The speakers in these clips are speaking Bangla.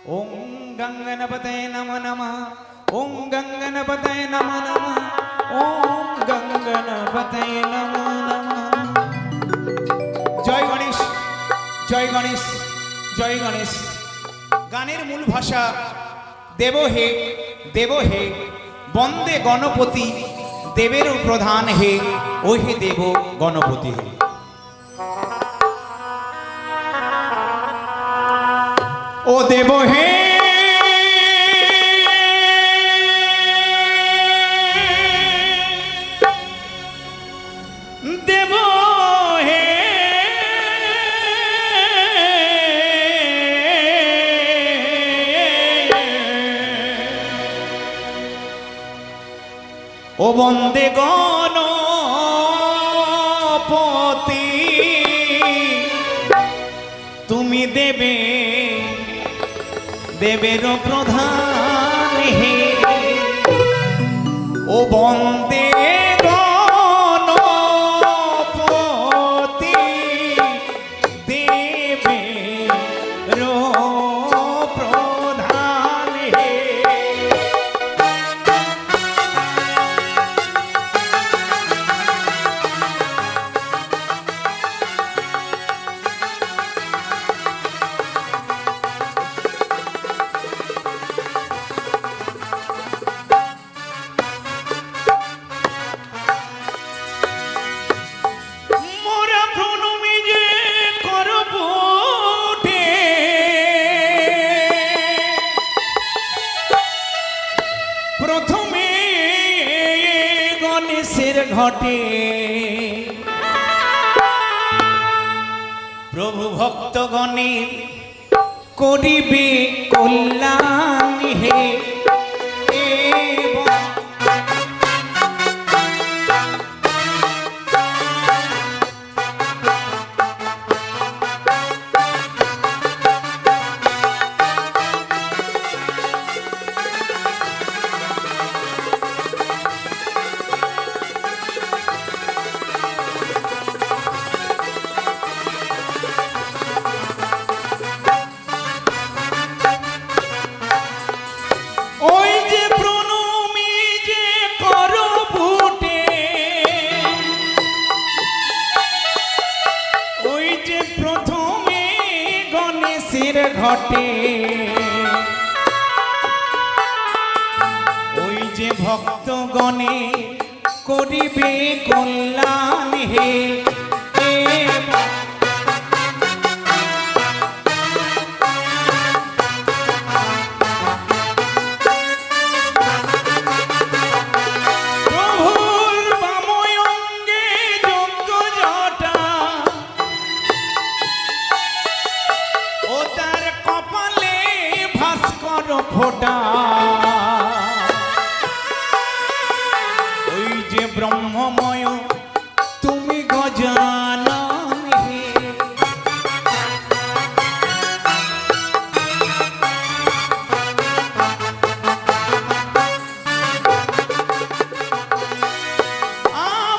ओम गंगनपते नमः नमः। ओम गंगनपते नमः नमः। ओम गंगनपते नमः नमः। जय गणेश जय गणेश जय गणेश। गानेर मूल भाषा देव हे बंदे गणपति देवेर प्रधान हे ओ हे देव गणपति हे। ओ देव हे देव हे ओ बंदे गणपति तुमी देवे देवेर प्रधान हे। ओ बंदे गणपति देवेर प्रधान हे। घटे प्रभु भक्तगणे करिबे कल्याण हे। घटे ओई जे भक्तगणे करिबे कल्याण हे। फोटा ओई जे ब्रह्ममय तुमी गजानन हे।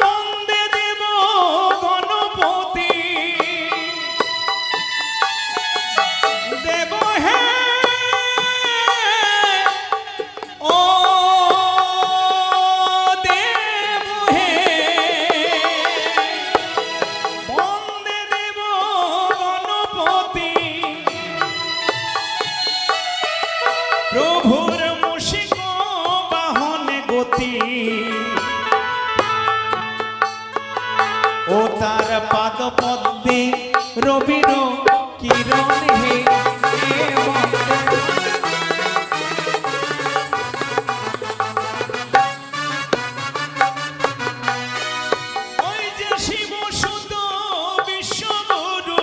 वंदे देव गणपति देव हे। प्रभुर मूषिक बाहन गति ओ तार पाद पद्मे रविर किरण हे। ओई जे शिव सुत विश्वगुरु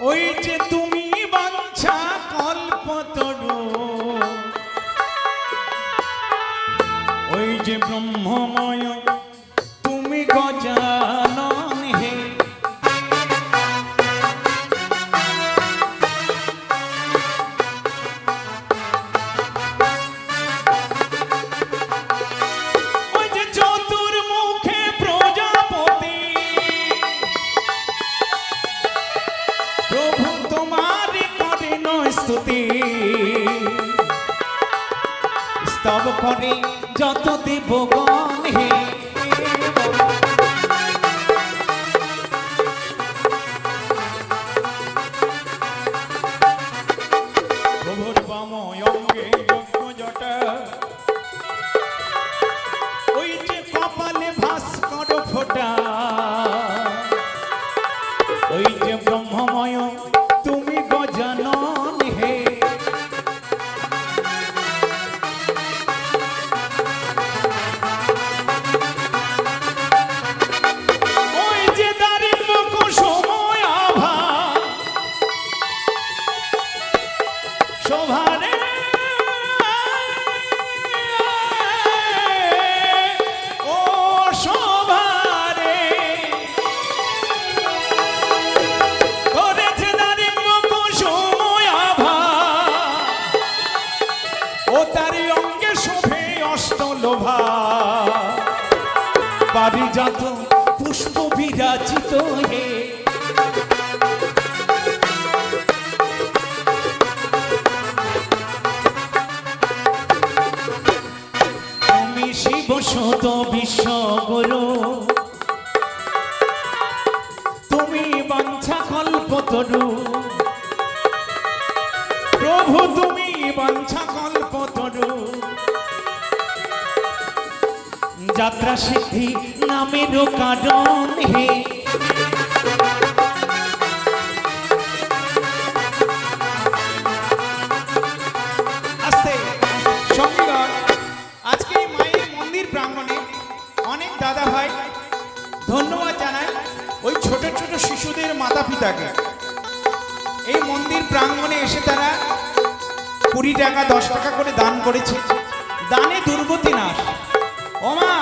ओई जे तुमी बांछा कल्पतरु ओई जे ब्रह्ममय तुमी गजानन हे। ओई जे चतुर्मुखे प्रजापति স্তুতি স্তব করে যত দেবগণ হে প্রভুর বাম অঙ্গে যজ্ঞ জটা ওই যে কপালে ভাস্কর ফোঁটা ওই যে ব্রহ্মময় তুমি গজানন হে ওই যে দারিদ্র কুসুময় আভা শোভারে ও শোভারে করেছে দারিদ্র কুসুময় আভা ও তারি অঙ্গে শোভে অষ্টলোভা পারিজাত পুষ্প বিরাজিত হে তুমি শিব সুত বিশ্বগুরু তুমি বাঞ্ছা কল্পতরু প্রভু তুমি বাঞ্ছা কল্পতরু যাত্রা সিদ্ধি নামের কারণ হে আস্তে সঙ্গীগণ আজকে এই মায়ের মন্দির প্রাঙ্গণে অনেক দাদা ভাই ধন্যবাদ জানায় ওই ছোট ছোট শিশুদের মাতা পিতাকে এই মন্দির প্রাঙ্গণে এসে তারা 20 টাকা 10 টাকা করে দান করেছে দানে দুর্গতি নাশ ওমা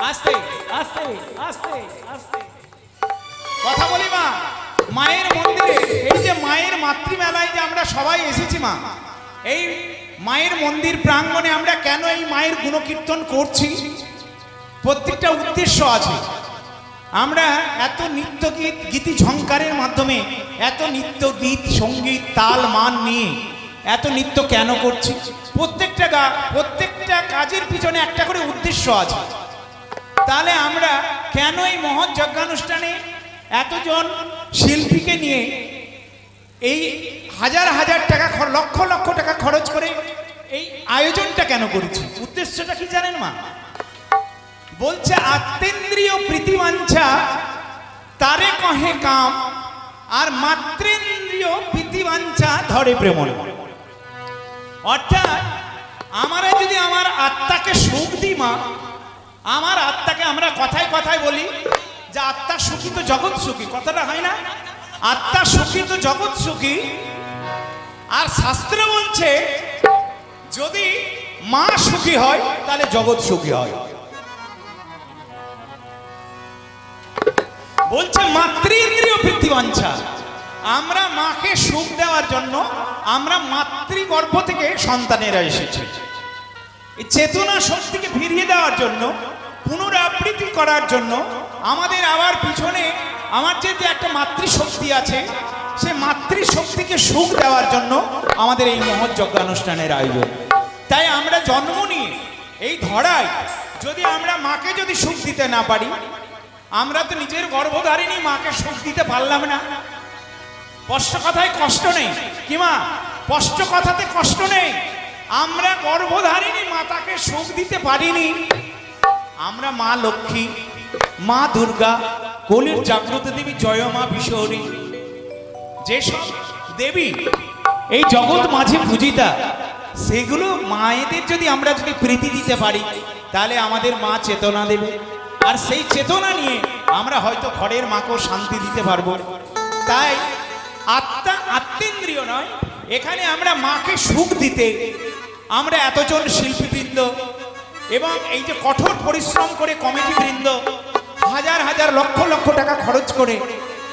আস্তে আস্তে আস্তে আস্তে কথা বলি মা মায়ের মন্দিরে এই যে মায়ের মাতৃমেলায় যে আমরা সবাই এসেছি মা এই মায়ের মন্দির প্রাঙ্গণে আমরা কেন এই মায়ের গুণকীর্তন করছি প্রত্যেকটা উদ্দেশ্য আছে আমরা এত নৃত্য গীত গীতি ঝংকারের মাধ্যমে এত নৃত্য গীত সঙ্গীত তাল মান নিয়ে এত নৃত্য কেন করছি প্রত্যেকটা কাজের পিছনে একটা করে উদ্দেশ্য আছে তাহলে আমরা কেন এই মহৎ যজ্ঞানুষ্ঠানে এতজন শিল্পীকে নিয়ে এই হাজার হাজার টাকা লক্ষ লক্ষ টাকা খরচ করে এই আয়োজনটা কেন করেছি উদ্দেশ্যটা কি জানেন মা বলছে আত্মেন্দ্রিয় প্রীতিবাঞ্ছা তারে কহে কাম আর মাতৃন্দ্রিয় প্রীতিবাঞ্ছা ধরে প্রেমন অর্থাৎ আমরা যদি আমার আত্মাকে সুখ দিই মা আমার আত্মাকে আমরা কথায় কথায় বলি যে আত্মা সুখী তো জগৎ সুখী কথাটা হয় না আত্মা সুখী তো জগৎ সুখী আর শাস্ত্র বলছে যদি মা সুখী হয় তাহলে জগৎ সুখী হয় বলছে মাতৃইন্দ্রিয় প্রীতিবাঞ্ছা আমরা মাকে সুখ দেওয়ার জন্য আমরা মাতৃগর্ভ থেকে সন্তানেরা এসেছি এই চেতনা শক্তিকে ফিরিয়ে দেওয়ার জন্য পুনরাবৃত্তি করার জন্য আমাদের আবার পিছনে আমার যে একটা মাতৃশক্তি আছে সে মাতৃশক্তিকে সুখ দেওয়ার জন্য আমাদের এই মহৎ যজ্ঞানুষ্ঠানের আয়োজন তাই আমরা জন্ম নিয়ে এই ধরায় যদি আমরা মাকে যদি সুখ দিতে না পারি আমরা তো নিজের গর্ভধারিণী মাকে সুখ দিতে পারলাম না স্পষ্ট কথায় কষ্ট নেই কি মা স্পষ্ট কথাতে কষ্ট নেই আমরা গর্ভধারিণী মাতাকে সুখ দিতে পারিনি আমরা মা লক্ষ্মী মা দুর্গা কলির জাগ্রত দেবী জয় মা বিশ্বহরী যেসব দেবী এই জগৎ মাঝে পূজিতা সেগুলো মায়েদের যদি আমরা যদি প্রীতি দিতে পারি তাহলে আমাদের মা চেতনা দেবে আর সেই চেতনা নিয়ে আমরা হয়তো ঘরের মাকেও শান্তি দিতে পারবো তাই আত্মা আত্মেন্দ্রিয় নয় এখানে আমরা মাকে সুখ দিতে আমরা এতজন শিল্পীবৃন্দ এবং এই যে কঠোর পরিশ্রম করে কমিটিবৃন্দ হাজার হাজার লক্ষ লক্ষ টাকা খরচ করে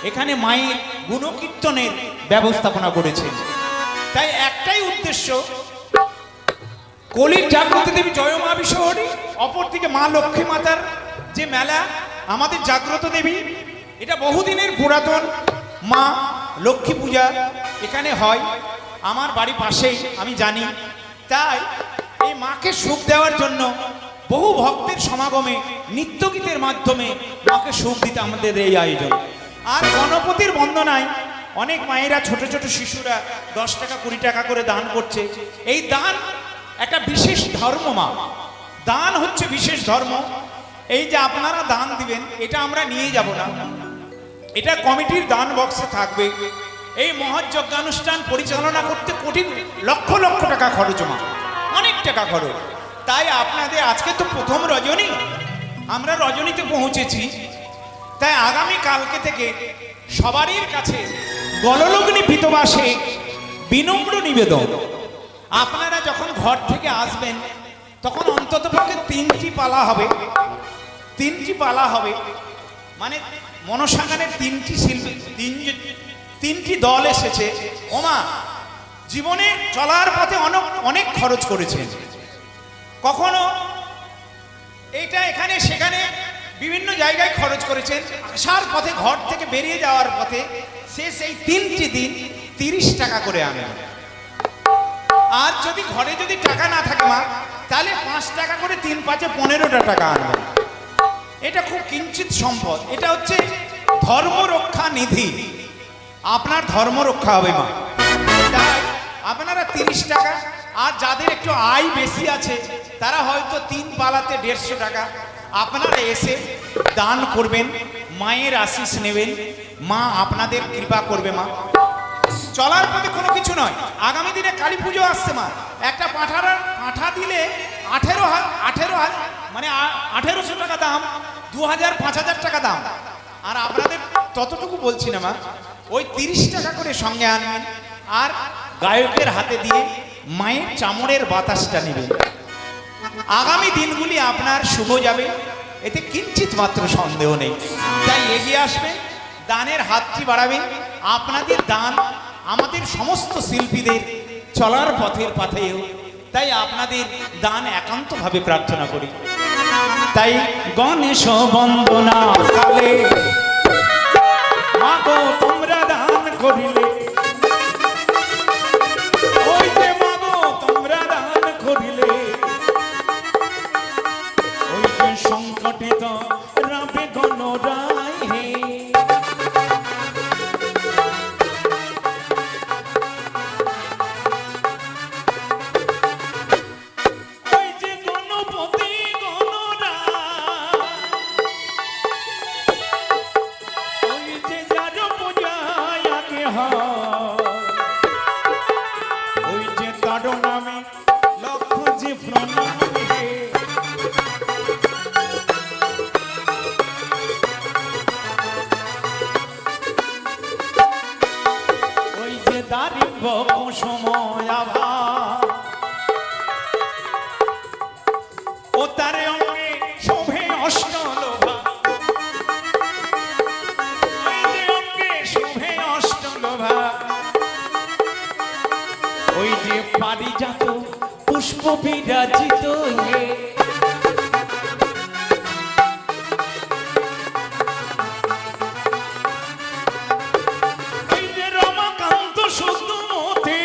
এখানে মায়ের গুণকীর্তনের ব্যবস্থাপনা করেছেন তাই একটাই উদ্দেশ্য কলির জাগ্রত দেবী জয় মা বিশ্বহরী অপরদিকে মা লক্ষ্মী মাতার যে মেলা আমাদের জাগ্রত দেবী এটা বহুদিনের পুরাতন মা লক্ষ্মী পূজা এখানে হয় আমার বাড়ি পাশেই, আমি জানি। তাই এই মাকে সুখ দেওয়ার জন্য বহু ভক্তের সমাগমে নিত্যগীতের মাধ্যমে মাকে সুখ দিতে আমাদের এই আয়োজন। আর গণপতির বন্দনায় অনেক মায়েরা, ছোট ছোট শিশুরা 10 টাকা 20 টাকা করে দান করছে। এই দান একটা বিশেষ ধর্ম মা, দান হচ্ছে বিশেষ ধর্ম। এই যে আপনারা দান দিবেন, এটা আমরা নিয়ে যাব না, এটা কমিটির দান বক্সে থাকবে। এই মহৎযজ্ঞানুষ্ঠান পরিচালনা করতে কোটি লক্ষ লক্ষ টাকা খরচ মা, অনেক টাকা খরচ। তাই আপনাদের আজকে তো প্রথম রজনী, আমরা রজনীতে পৌঁছেছি। তাই আগামী কালকে থেকে সবারই কাছে গললগ্নি পিতবাসে বিনম্র নিবেদন, আপনারা যখন ঘর থেকে আসবেন তখন অন্ততপক্ষে 3টি পালা হবে। 3টি পালা হবে মানে মনসা গানের 3টি শিল্পী, 3টি দল এসেছে। ওমা জীবনে চলার পথে অনেক খরচ করেছেন, কখনো এইটা এখানে সেখানে বিভিন্ন জায়গায় খরচ করেছেন। আসার পথে, ঘর থেকে বেরিয়ে যাওয়ার পথে শেষ এই 3টি দিন 30 টাকা করে আনেন। আর যদি ঘরে যদি টাকা না থাকে মা, তাহলে 5 টাকা করে 3 5 15টা টাকা আনবেন। এটা খুব কিঞ্চিত সম্পদ, এটা হচ্ছে ধর্ম রক্ষা নিধি, আপনার ধর্ম রক্ষা হবে মা। তাই আপনারা 30 টাকা, আর যাদের একটু আয় বেশি আছে তারা হয়তো 3 পালাতে 150 টাকা আপনারা এসে দান করবেন, মায়ের আশিস নেবেন, মা আপনাদের কৃপা করবে মা। চলার পথে কোনো কিছু নয়। আগামী দিনে কালী পুজো আসছে মা, একটা পাঁঠা দিলে 18 মানে 1800 টাকা দাম, 2000 5000 টাকা দাম। আর আপনাদের ততটুকু বলছি না মা, ওই 30 টাকা করে সঙ্গে আনবেন, আর গায়কের হাতে দিয়ে মায়ের চামড়ের বাতাসটা নেবেন। আগামী দিনগুলি আপনার শুভ যাবে, এতে কিঞ্চিত মাত্র সন্দেহ নেই। তাই এগিয়ে আসবেন, দানের হাতটি বাড়াবেন। আপনাদের দান আমাদের সমস্ত শিল্পীদের চলার পথের পাথেও, তাই আপনাদের দান একান্তভাবে প্রার্থনা করি। তাই গণেশ বন্দনা কালে মাগো তোমরা দান করিলে, ওই যে মাগো তোমরা দান করিলে, ওই যে সংকটে তো রাবে গণরায় হে। ওই যে গণপতি গণরায়, ওই যে যার পূজায় আগে হয়, ওই যে তার নামে লক্ষ যে প্রণাম হে। ওই যে দারিদ্র সময় আভা, ও তার অঙ্গে শোভে অষ্টলোভা, ওই যে অঙ্গে শোভে অষ্টলোভা, ওই যে পারিজাত পুষ্প বিরাজিত হে। ওই যে রমাকান্ত সুন্দরমতি,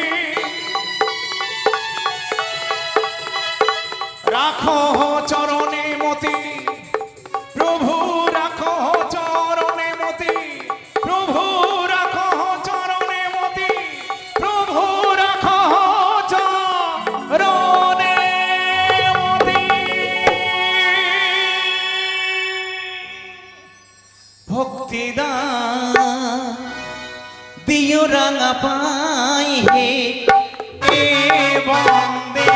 রাখো চরণে মতি প্রভু, রাখো চরণে মতি প্রভু, রাখো চরণে মতি প্রভু, রাখো চরণে মতি। ভক্তিদান দিও রাঙা পাই হে, এ বন্দে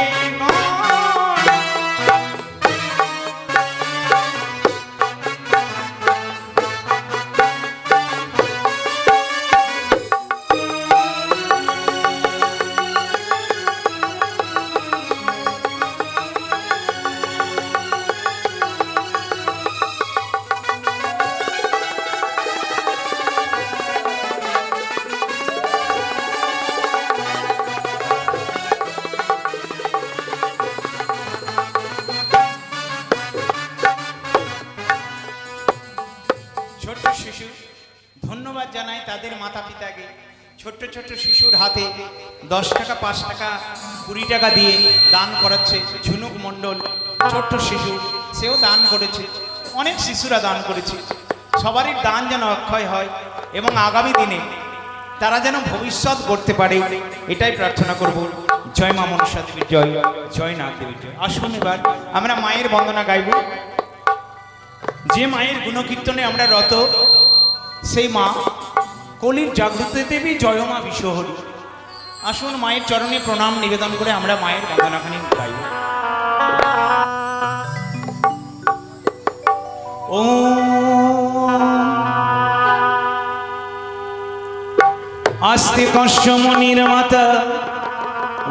ছোট শিশু, ধন্যবাদ জানাই তাদের মাতা পিতাকে ছোট্ট ছোট্ট শিশুর হাতে 10 টাকা 5 টাকা 20 টাকা দিয়ে দান করাচ্ছে। ঝুনুক মণ্ডল ছোট্ট শিশু, সেও দান করেছে, অনেক শিশুরা দান করেছে। সবারই দান যেন অক্ষয় হয় এবং আগামী দিনে তারা যেন ভবিষ্যৎ করতে পারে, এটাই প্রার্থনা করব। জয় মা মনসা দেবীর জয়, জয় নাগ দেবীর জয়। আসুন এবার আমরা মায়ের বন্দনা গাইব। যে মায়ের গুণকীর্তনে আমরা রত, সেই মা কলির জাগ্রত দেবী জয় মা বিশ্বহরি। আসুন মায়ের চরণে প্রণাম নিবেদন করে আমরা মায়ের বন্দনাখানি গাইব। ও আস্তে কশ্যমনির মাতা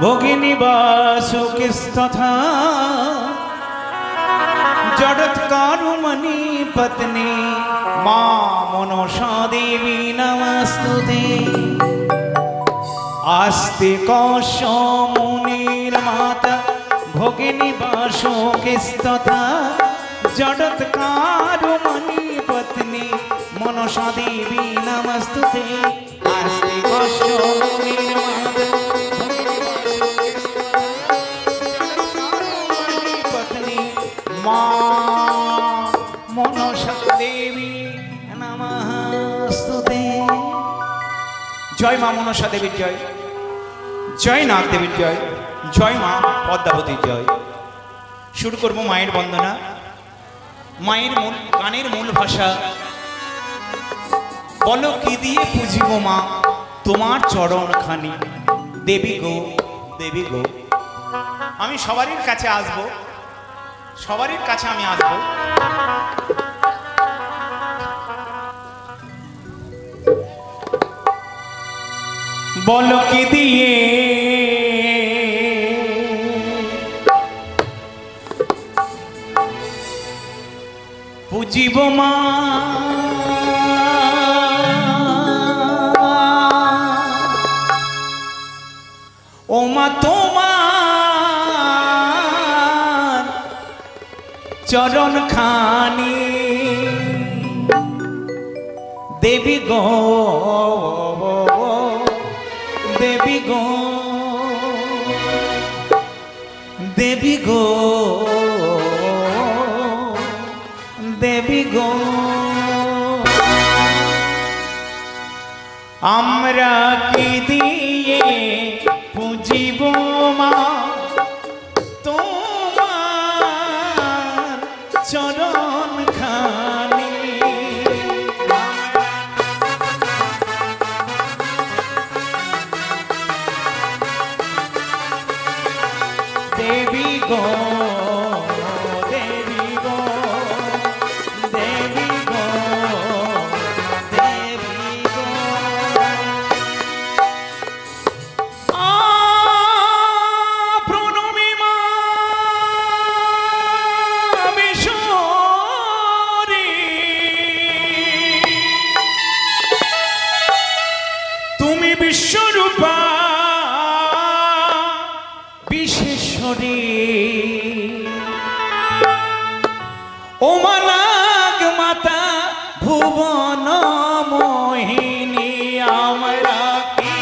ভগিনী বাসুকিস্তথা জড়ৎকারুমণি পত্নী মা মনসা দেবী নমস্তুতে। আস্তে কশ্যমনির মাতা ভগিনী বাসুকিস্তথা জড়ৎকারুমণি পত্নী মনসা দেবী নমস্তুতে। আস্তে কশ্যমনির মাতা পত্নী মা মনসা দেবী নমস্তুতে। জয় মা মনসা দেবীর জয়, জয় নাগ দেবীর জয়, জয় মা পদ্মাবতীর জয়। শুরু করব মায়ের বন্দনা। মায়ের মূল গানের মূল ভাষা, বলো কি দিয়ে পুজিব মা তোমার চরণ খানি, দেবী গো দেবী গো। আমি সবারই কাছে আসব, সবারই কাছে আমি আসব। বলো কি দিয়ে পুজিব মা ও মা তোমার চরণ খানি, দেবী গো দেবী গো দেবী গো দেবী গো। আমরা কি দিয়ে পুজিব মা তোমার চরণ খানি, দেবী গো দেবী গো দেবী গো দেবী গো। প্রণমী মা বিশ্বরি, তুমি বিশ্বরূপা বিশেশ্বরী। ও মা নাগ মাতা ভুবন মোহিনী, আমরা কি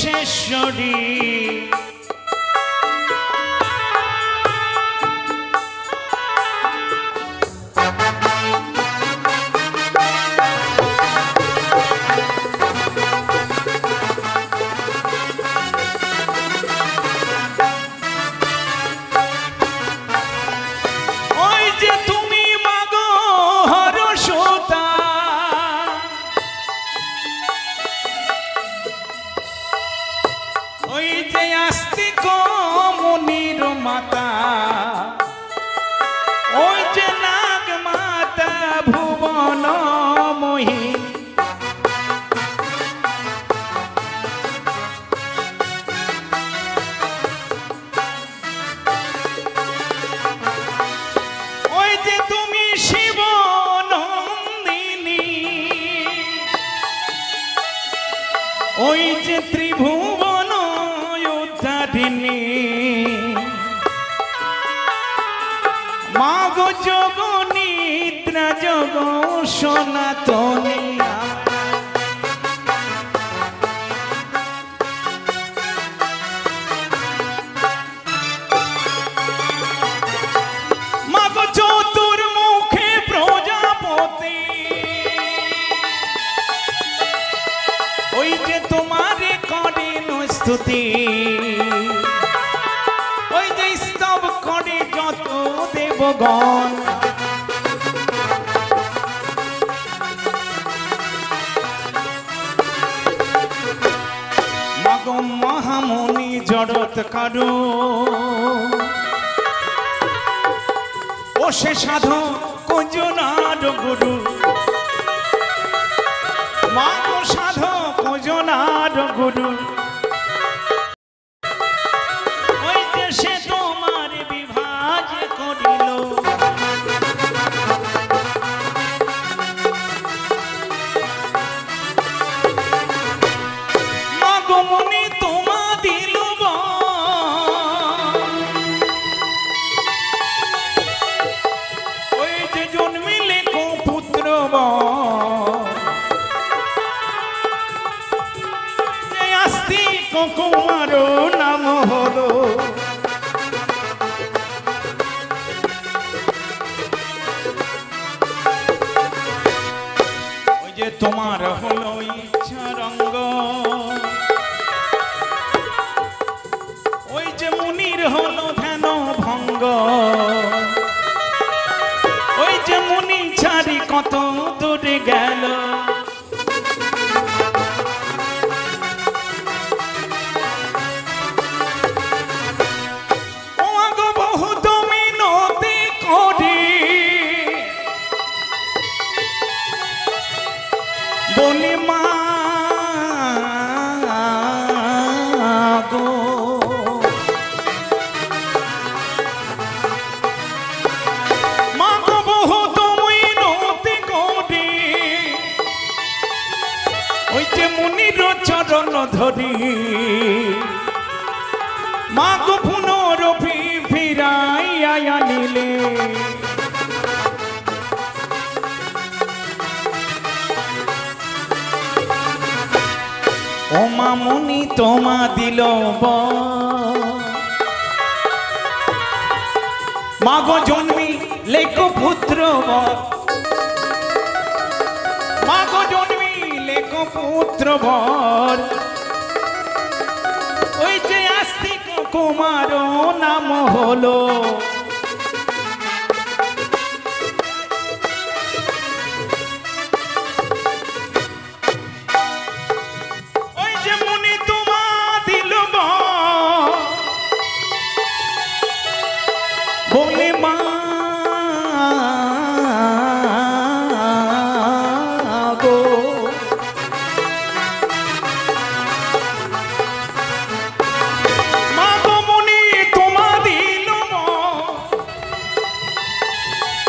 বিশেশ্বরী ওই যে ত্রিভুবন উদ্ধারিণী মাগো যোগ নিদ্রা যোগ সনাতনী মাগো চতুর্মুখে প্রজাপতি ওই যে তোমারে করেন স্তুতি ওই যে স্তব করে যত দেবগণ মাগো মহামুনি জড়ত কারো ও সে সাধু কুঞ্জনার গুরু মাগো সাধু কুঞ্জনার গুরু ওই যে সে তোমার বিভাজ করিল মাগো মুনি তোমা দিল ওই যে জন্মিলে কো পুত্র কুমার নাম হলো ওই যে তোমার হলো ইচ্ছা রঙ্গ ওই যে মুনির হলো ধ্যান ভঙ্গ ওই যে মুনি ছাড়ি কত দূরে গেল বলি মাগো মাগো বহু তুমি নতি করি ওই যে মুনির চরণ ধরি মাগো পুনরপি ফিরাইয়া আনিলে ও মামুনি তোমা দিল মাগো জন্মি লেখো পুত্র মাগো জন্মি লেখো পুত্র বর ওই যে আস্তিক কুমার নাম হলো বলে মাগো মাগো মুনি তোমা দিল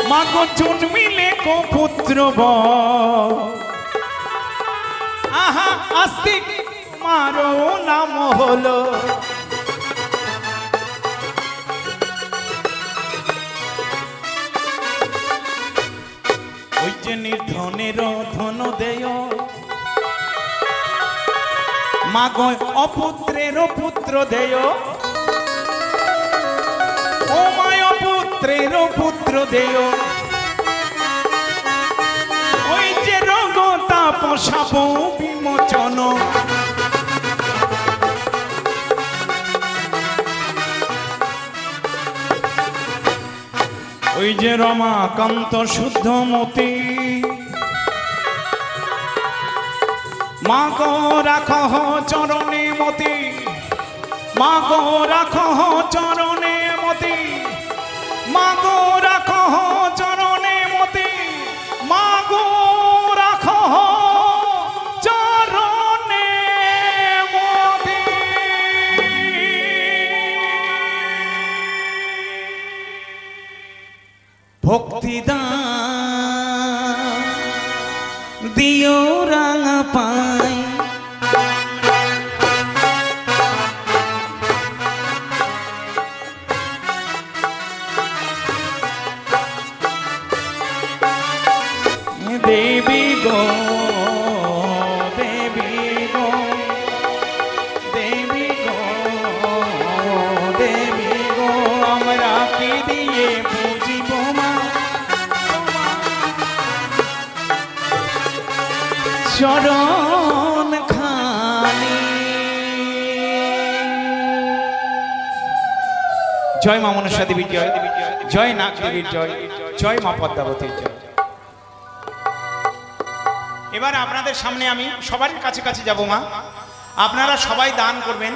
মাগো জন্মিলে কো পুত্র আহা আস্তিক মারো নাম হলো নির্ধনের ধন দেয় মাগো অপুত্রের পুত্র দেয়, ও মায় অপুত্রের পুত্র দেয়, ওই যে রোগ তাপ সাপ বিমোচন, ওই যে রমাকান্ত শুদ্ধমতি, মা গো রাখো চরণে মতি, মা গো রাখো চরণে মতি, মা গো রাখো চরণে মতি, মা গো রাখো চরণে মতি। ভক্তিদান দিও রাঙা পাই, দেবী গো দেবী গো দেবী গো দেবী গো, আমরা কি দিয়ে বুঝিব মা চরণ খানি। জয় মা মনসা দেবীর জয়, জয় নাগ দেবীর জয়, জয় মা পদ্মাবতীর জয়। এবার আপনাদের সামনে আমি সবার কাছে কাছে যাব মা, আপনারা সবাই দান করবেন।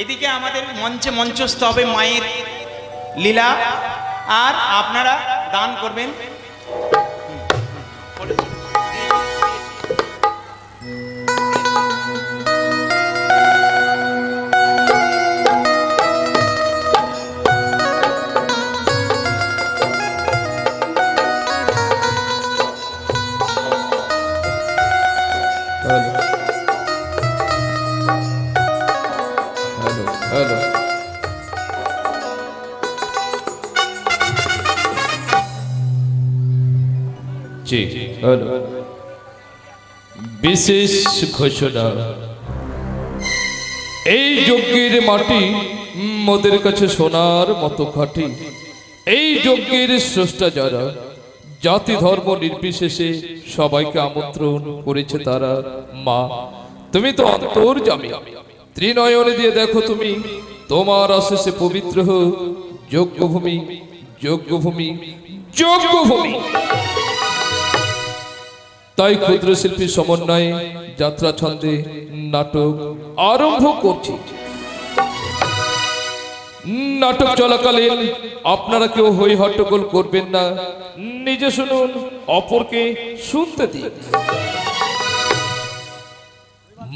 এদিকে আমাদের মঞ্চে মঞ্চস্থ হবে মায়ের লীলা, আর আপনারা দান করবেন। বিশেষ ঘোষণা, এই যজ্ঞের মাটি মোদের কাছে সোনার মতো খাঁটি। এই যজ্ঞের স্রষ্টা যারা, জাতি ধর্ম নির্বিশেষে সবাইকে আমন্ত্রণ করেছে তারা। মা তুমি তো অন্তর্যামী, ত্রিনয়নে দিয়ে দেখো তুমি তোমার আশেষে পবিত্র যজ্ঞভূমি, যজ্ঞভূমি, যজ্ঞভূমি। তাই ক্ষুদ্র শিল্পী সমন্বয়ে যাত্রা ছন্দে নাটক আরম্ভ করছি। নাটক চলাকালীন আপনারা কেউ হই হট্টগোল করবেন না, নিজে শুনুন, অপরকে শুনতে দিন।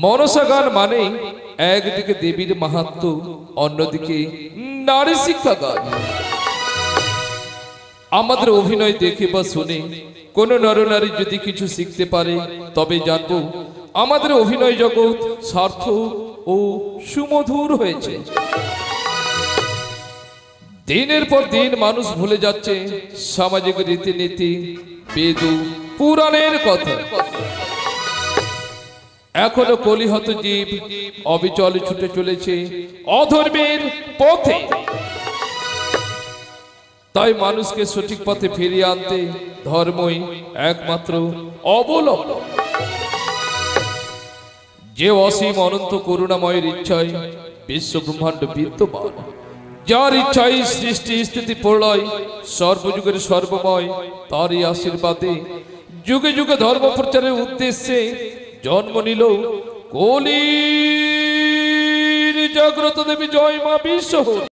মনসা গান মানে একদিকে দেবীর মাহাত্ম্য, অন্যদিকে নারী শিক্ষা গান। আমাদের অভিনয় দেখে বা শুনে কোন নরনারী যদি কিছু শিখতে পারে, তবে জানবো আমাদের অভিনয় জগৎ সার্থক ও সুমধুর হয়েছে। দিনের পর দিন মানুষ ভুলে যাচ্ছে সামাজিক রীতিনীতি, বেদ, পুরাণের কথা। এখনো কলিহত জীব অবিচল ছুটে চলেছে অধর্মের পথে। তাই মানুষকে সঠিক পথে ফিরিয়ে আনতে ধর্মই একমাত্র অবলম্বন। যে অসীম অনন্ত করুণাময়ের ইচ্ছায় বিশ্ব ব্রহ্মাণ্ড বিদ্যমান, যার ইচ্ছায় সৃষ্টি স্থিতি প্রলয় সর্বযুগের সর্বময়, তারই আশীর্বাদে যুগে যুগে ধর্ম প্রচারের উদ্দেশ্যে জন্ম নিল কলির জাগ্রত দেবী জয় মা বিশ্ব।